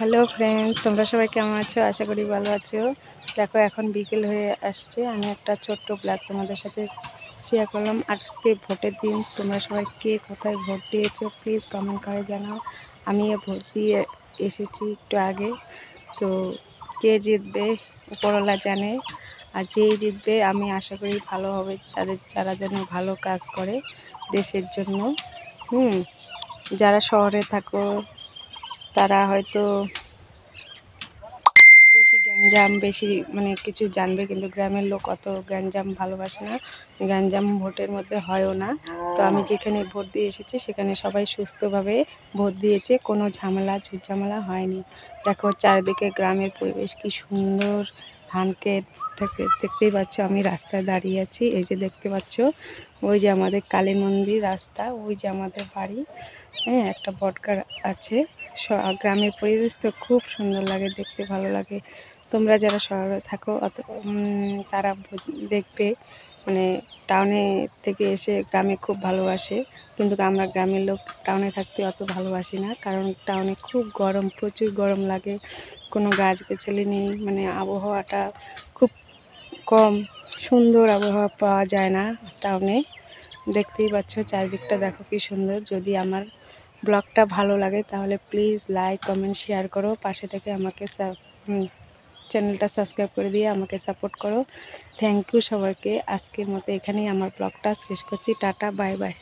Hello friends, তোমরা সবাই কেমন আছো? আশা করি ভালো আছো। দেখো এখন বিকেল হয়ে আসছে, আমি একটা ছোট্ট ব্লগ তোমাদের সাথে শেয়ার করলাম। আজকে ভোটের দিন, তোমরা সবাই কে কোথায় ভোট দিয়েছো প্লিজ কমেন্ট করে জানাও। আমিও ভোট দিয়ে এসেছি একটু আগে। তো কে জিতবে উপরওয়ালা জানে, আর যেই জিতবে আমি আশা করি ভালো হবে, তাদের যারা যেন ভালো কাজ করে দেশের জন্য। যারা শহরে থাকো তারা হয়তো বেশি গ্যাঞ্জাম বেশি মানে কিছু জানবে, কিন্তু গ্রামের লোক অত গ্যাঞ্জাম ভালোবাসে না, গ্যাঞ্জাম ভোটের মধ্যে হয়ও না। তো আমি যেখানে ভোট দিয়ে এসেছি সেখানে সবাই সুস্থভাবে ভোট দিয়েছে, কোনো ঝামেলা ঝুটঝামেলা হয়নি। দেখো চারিদিকে গ্রামের পরিবেশ কি সুন্দর, ধান ক্ষেত দেখতেই পাচ্ছ। আমি রাস্তায় দাঁড়িয়ে আছি, এই যে দেখতে পাচ্ছ ওই যে আমাদের কালী মন্দির রাস্তা, ওই যে আমাদের বাড়ি। হ্যাঁ, একটা বটগাছ আছে। গ্রামের পরিবেশ তো খুব সুন্দর লাগে, দেখতে ভালো লাগে। তোমরা যারা শহরে থাকো তারা দেখবে মানে টাউনে থেকে এসে গ্রামে খুব ভালোবাসে, কিন্তু আমরা গ্রামের লোক টাউনে থাকতে অত ভালোবাসি না, কারণ টাউনে খুব গরম, প্রচুর গরম লাগে, কোনো গাছগাছালি নেই, মানে আবহাওয়াটা খুব কম, সুন্দর আবহাওয়া পাওয়া যায় না টাউনে। দেখতেই পাচ্ছ চারিদিকটা দেখো কি সুন্দর। যদি আমার ব্লগটা ভালো লাগে তাহলে প্লিজ লাইক কমেন্ট শেয়ার করো, পাশে থেকে আমাকে চ্যানেলটা সাবস্ক্রাইব করে দিয়ে আমাকে সাপোর্ট করো। থ্যাংক ইউ সবাইকে। আজকের মতো এখানেই আমার ব্লগটা শেষ করছি। Tata, bye bye.